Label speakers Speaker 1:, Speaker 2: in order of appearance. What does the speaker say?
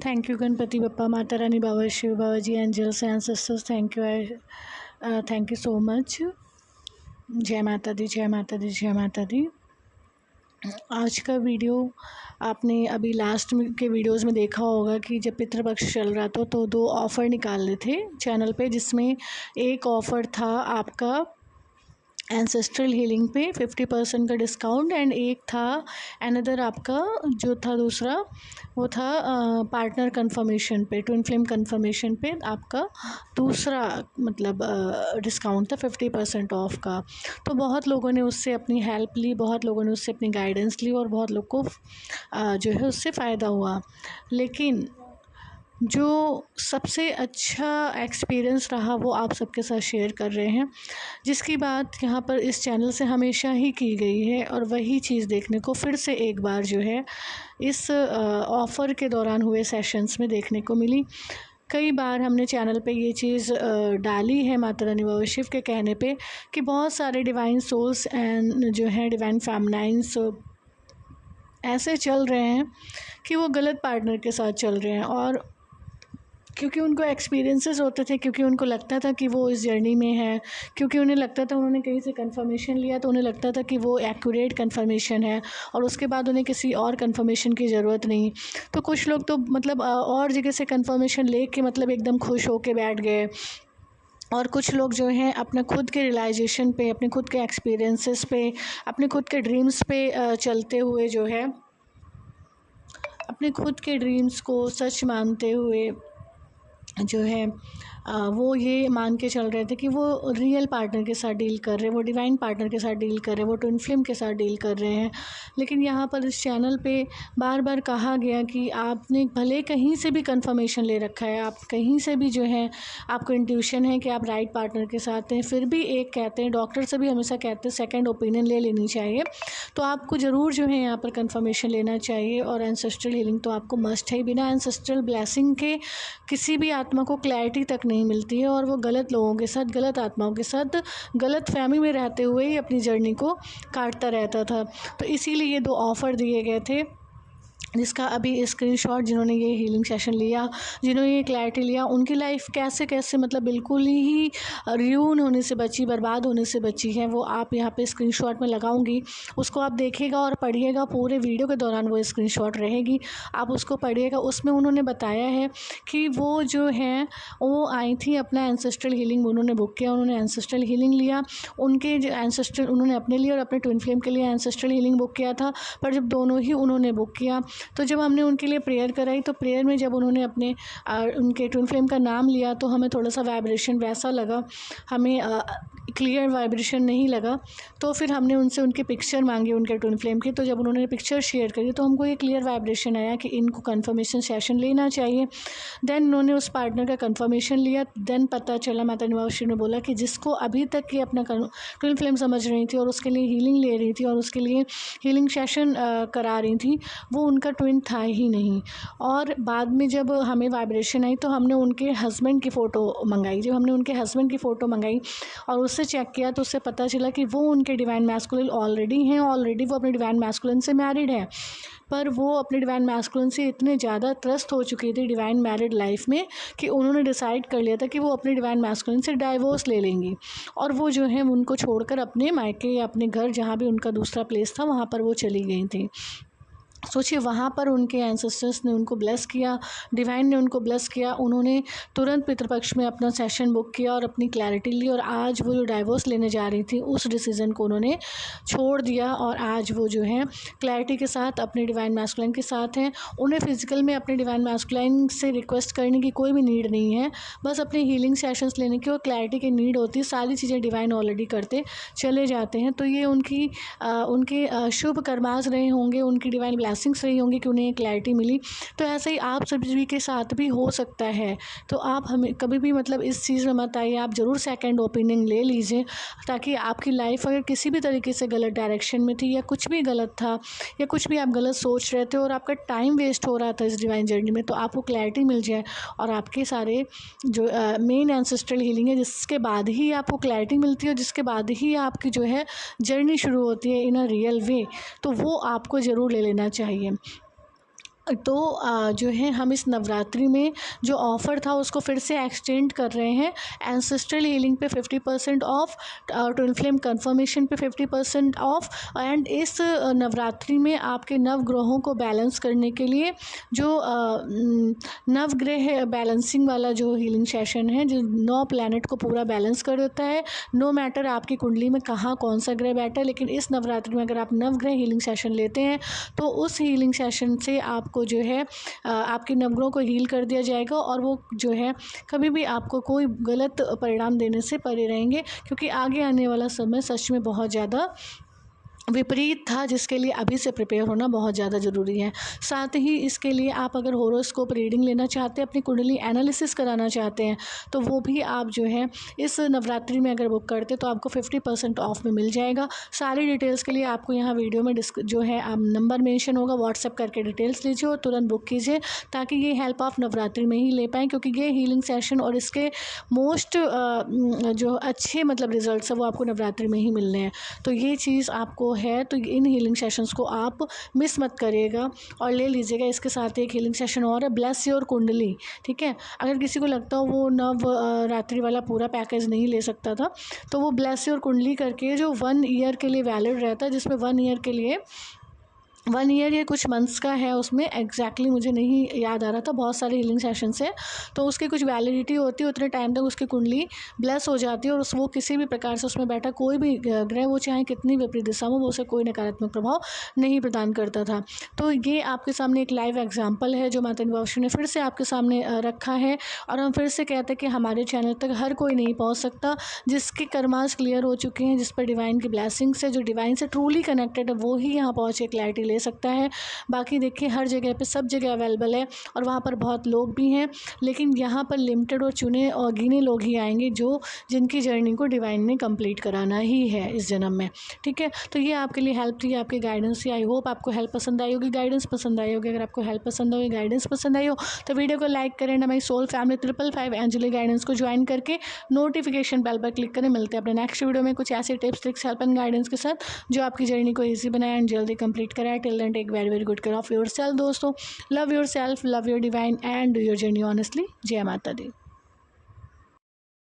Speaker 1: Thank you Ganpati Bappa, Mata Rani, Baba Shiv, Baba ji, angels, ancestors, thank you so much. जय माता दी, जय माता दी, जय माता दी। आज का वीडियो आपने अभी लास्ट के वीडियोस में देखा होगा कि जब पितृपक्ष चल रहा था तो 2 ऑफ़र निकाले थे चैनल पे, जिसमें एक ऑफ़र था आपका एंसेस्ट्रल हीलिंग पे 50% का डिस्काउंट, एंड एक था अनदर आपका जो था दूसरा वो था पार्टनर कंफर्मेशन पे, ट्विन फ्लेम कंफर्मेशन पे आपका दूसरा मतलब डिस्काउंट था 50% ऑफ का। तो बहुत लोगों ने उससे अपनी हेल्प ली, बहुत लोगों ने उससे अपनी गाइडेंस ली और बहुत लोग को जो है उससे फ़ायदा हुआ। लेकिन जो सबसे अच्छा एक्सपीरियंस रहा वो आप सबके साथ शेयर कर रहे हैं, जिसकी बात यहाँ पर इस चैनल से हमेशा ही की गई है, और वही चीज़ देखने को फिर से एक बार जो है इस ऑफ़र के दौरान हुए सेशंस में देखने को मिली। कई बार हमने चैनल पे ये चीज़ डाली है माता रानी बाबा शिव के कहने पे कि बहुत सारे डिवाइन सोल्स एंड जो हैं डिवाइन फेमिनाइंस ऐसे चल रहे हैं कि वो गलत पार्टनर के साथ चल रहे हैं, और क्योंकि उनको एक्सपीरियंसेस होते थे, क्योंकि उनको लगता था कि वो इस जर्नी में है, क्योंकि उन्हें लगता था उन्होंने कहीं से कंफर्मेशन लिया तो उन्हें लगता था कि वो एक्यूरेट कंफर्मेशन है और उसके बाद उन्हें किसी और कंफर्मेशन की ज़रूरत नहीं। तो कुछ लोग तो मतलब और जगह से कंफर्मेशन ले के मतलब एकदम खुश होके बैठ गए, और कुछ लोग जो हैं अपने खुद के रियलाइजेशन पे, अपने खुद के एक्सपीरियंसेस पे, अपने खुद के ड्रीम्स पे चलते हुए जो है अपने खुद के ड्रीम्स को सच मानते हुए जो है वो ये मान के चल रहे थे कि वो रियल पार्टनर के साथ डील कर रहे हैं, वो डिवाइन पार्टनर के साथ डील कर रहे हैं, वो ट्विन फ्लेम के साथ डील कर रहे हैं। लेकिन यहाँ पर इस चैनल पे बार बार कहा गया कि आपने भले कहीं से भी कंफर्मेशन ले रखा है, आप कहीं से भी जो है आपको इंट्यूशन है कि आप राइट पार्टनर के साथ हैं, फिर भी एक कहते हैं, डॉक्टर से भी हमेशा कहते हैं सेकेंड ओपिनियन ले लेनी चाहिए। तो आपको ज़रूर जो है यहाँ पर कंफर्मेशन लेना चाहिए, और एंसेस्ट्रल हीलिंग तो आपको मस्ट है। बिना एंसेस्ट्रल ब्लेसिंग के किसी भी आत्मा को क्लैरिटी तक नहीं मिलती है, और वो गलत लोगों के साथ, गलत आत्माओं के साथ, गलत फहमी में रहते हुए ही अपनी जर्नी को काटता रहता था। तो इसीलिए ये 2 ऑफ़र दिए गए थे, जिसका अभी स्क्रीनशॉट जिन्होंने ये हीलिंग सेशन लिया, जिन्होंने ये क्लैरिटी लिया, उनकी लाइफ कैसे कैसे मतलब बिल्कुल ही र्यून होने से बची, बर्बाद होने से बची है, वो आप यहाँ पे स्क्रीनशॉट में लगाऊंगी, उसको आप देखिएगा और पढ़िएगा। पूरे वीडियो के दौरान वो स्क्रीनशॉट रहेगी, आप उसको पढ़िएगा। उसमें उन्होंने बताया है कि वो जो हैं वो आई थी, अपना एंसेस्ट्रल हीलिंग उन्होंने बुक किया, उन्होंने एंसेस्ट्रल हीलिंग लिया, उनके जो एंसेस्ट्रल उन्होंने अपने लिए और अपने ट्विन फ्लेम के लिए एंसेस्ट्रल हीलिंग बुक किया था। पर जब दोनों ही उन्होंने बुक किया तो जब हमने उनके लिए प्रेयर कराई, तो प्रेयर में जब उन्होंने अपने उनके ट्विन फ्लेम का नाम लिया तो हमें थोड़ा सा वाइब्रेशन वैसा लगा, हमें क्लियर वाइब्रेशन नहीं लगा। तो फिर हमने उनसे उनकी पिक्चर मांगी उनके ट्विन फ्लेम की, तो जब उन्होंने पिक्चर शेयर करी तो हमको ये क्लियर वाइब्रेशन आया कि इनको कंफर्मेशन सेशन लेना चाहिए। देन उन्होंने उस पार्टनर का कंफर्मेशन लिया। देन पता चला, माता रानी बाबा शिव ने बोला कि जिसको अभी तक ये अपना ट्विन फ्लेम समझ रही थी और उसके लिए हीलिंग ले रही थी और उसके लिए हीलिंग सेशन करा रही थी, वो उनका ट्विन था ही नहीं। और बाद में जब हमें वाइब्रेशन आई तो हमने उनके हस्बैंड की फ़ोटो मंगाई। जब हमने उनके हस्बैंड की फ़ोटो मंगाई और उससे चेक किया तो उससे पता चला कि वो उनके डिवाइन मैस्कुलिन ऑलरेडी हैं, ऑलरेडी वो अपने डिवाइन मैस्कुलिन से मैरिड हैं, पर वो अपने डिवाइन मैस्कुलिन से इतने ज़्यादा त्रस्त हो चुकी थी डिवाइन मैरिड लाइफ में कि उन्होंने डिसाइड कर लिया था कि वो अपने डिवाइन मैस्कुलिन से डाइवोर्स ले लेंगी, और वो जो है उनको छोड़कर अपने मायके या अपने घर, जहाँ भी उनका दूसरा प्लेस था, वहाँ पर वो चली गई थी। सोचिए, वहाँ पर उनके एंसेस्टर्स ने उनको ब्लेस किया, डिवाइन ने उनको ब्लेस किया, उन्होंने तुरंत पितृपक्ष में अपना सेशन बुक किया और अपनी क्लैरिटी ली, और आज वो जो डाइवोर्स लेने जा रही थी उस डिसीज़न को उन्होंने छोड़ दिया, और आज वो जो है क्लैरिटी के साथ अपने डिवाइन मैस्कुलाइन के साथ हैं। उन्हें फिजिकल में अपने डिवाइन मैस्कुलाइन से रिक्वेस्ट करने की कोई भी नीड नहीं है, बस अपने हीलिंग सेशंस लेने की और क्लैरिटी की नीड होती है। सारी चीज़ें डिवाइन ऑलरेडी करते चले जाते हैं। तो ये उनके शुभ कर्मास रहे होंगे, उनकी डिवाइन ब्लेसिंग्स रही होंगी कि उन्हें क्लैरिटी मिली। तो ऐसे ही आप सभी के साथ भी हो सकता है। तो आप हमें कभी भी मतलब इस चीज़ में मत आइए, आप ज़रूर सेकंड ओपिनियन ले लीजिए, ताकि आपकी लाइफ अगर किसी भी तरीके से गलत डायरेक्शन में थी, या कुछ भी गलत था, या कुछ भी आप गलत सोच रहे थे और आपका टाइम वेस्ट हो रहा था इस डिवाइन जर्नी में, तो आपको क्लैरिटी मिल जाए, और आपके सारे जो मेन एंसेस्ट्रल हीलिंग है, जिसके बाद ही आपको क्लैरिटी मिलती है, जिसके बाद ही आपकी जो है जर्नी शुरू होती है इन अ रियल वे, तो वो आपको ज़रूर ले लेना चाहिए। तो जो है हम इस नवरात्रि में जो ऑफ़र था उसको फिर से एक्सटेंड कर रहे हैं। एंसेस्ट्रल हीलिंग पे 50% ऑफ, ट्विन फ्लेम कन्फर्मेशन पे 50% ऑफ। एंड इस नवरात्रि में आपके नवग्रहों को बैलेंस करने के लिए जो नवग्रह बैलेंसिंग वाला जो हीलिंग सेशन है, जो 9 प्लैनेट को पूरा बैलेंस कर देता है, नो मैटर आपकी कुंडली में कहाँ कौन सा ग्रह बैठा है। लेकिन इस नवरात्रि में अगर आप नवग्रह हीलिंग सेशन लेते हैं तो उस हीलिंग सेशन से आपको जो है आपके नवग्रहों को हील कर दिया जाएगा, और वो जो है कभी भी आपको कोई गलत परिणाम देने से परे रहेंगे, क्योंकि आगे आने वाला समय सच में बहुत ज़्यादा विपरीत था, जिसके लिए अभी से प्रिपेयर होना बहुत ज़्यादा ज़रूरी है। साथ ही इसके लिए आप अगर होरोस्कोप रीडिंग लेना चाहते हैं, अपनी कुंडली एनालिसिस कराना चाहते हैं, तो वो भी आप जो है इस नवरात्रि में अगर बुक करते तो आपको 50% ऑफ में मिल जाएगा। सारी डिटेल्स के लिए आपको यहाँ वीडियो में जो है आप नंबर मेंशन होगा, व्हाट्सएप करके डिटेल्स लीजिए और तुरंत बुक कीजिए, ताकि ये हेल्प आप नवरात्रि में ही ले पाएँ, क्योंकि ये हीलिंग सेशन और इसके मोस्ट जो अच्छे मतलब रिजल्ट्स है वो आपको नवरात्रि में ही मिलने हैं। तो ये चीज़ आपको है, तो इन हीलिंग सेशंस को आप मिस मत करिएगा और ले लीजिएगा। इसके साथ एक हीलिंग सेशन और है, ब्लेस योर कुंडली। ठीक है, अगर किसी को लगता हो वो नव रात्रि वाला पूरा पैकेज नहीं ले सकता था, तो वो ब्लेस योर कुंडली करके जो 1 ईयर के लिए वैलिड रहता है, जिसमें 1 ईयर के लिए 1 ईयर या कुछ मंथ्स का है, उसमें एग्जैक्टली मुझे नहीं याद आ रहा था, बहुत सारे हीलिंग सेशंस हैं, तो उसकी कुछ वैलिडिटी होती है, उतने टाइम तक उसकी कुंडली ब्लेस हो जाती है, और वो किसी भी प्रकार से उसमें बैठा कोई भी ग्रह, वो चाहे कितनी विपरीत दिशा में, वो उसे कोई नकारात्मक प्रभाव नहीं प्रदान करता था। तो ये आपके सामने एक लाइव एग्जाम्पल है जो माता भविष्य ने फिर से आपके सामने रखा है, और हम फिर से कहते हैं कि हमारे चैनल तक हर कोई नहीं पहुँच सकता, जिसके कर्मास क्लियर हो चुके हैं, जिस पर डिवाइन की ब्लेसिंग्स है, जो डिवाइन से ट्रूली कनेक्टेड है, वो ही यहाँ पहुँच के क्लैरिटी ले सकता है। बाकी देखिए हर जगह पे सब जगह अवेलेबल है, और वहाँ पर बहुत लोग भी हैं, लेकिन यहाँ पर लिमिटेड और चुने और गिने लोग ही आएंगे जो जिनकी जर्नी को डिवाइन ने कंप्लीट कराना ही है इस जन्म में। ठीक है, तो ये आपके लिए हेल्प थी, आपकी गाइडेंस थी। आई होप आपको हेल्प पसंद आई होगी, गाइडेंस पसंद आई होगी। अगर आपको हेल्प पसंद होगी, गाइडेंस पसंद आई हो, तो वीडियो को लाइक करें, हमारी सोल फैमिली 555 एंजलिक गाइडेंस को ज्वाइन करके नोटिफिकेशन बेल पर क्लिक करें। मिलते हैं अपने नेक्स्ट वीडियो में कुछ ऐसे tips tricks help and guidance के साथ जो आपकी जर्नी को ईजी बनाए एंड जल्दी कंप्लीट कराए। Till then take very good care of yourself दोस्तों। Love yourself, love your divine and do your journey honestly. जय माता दी।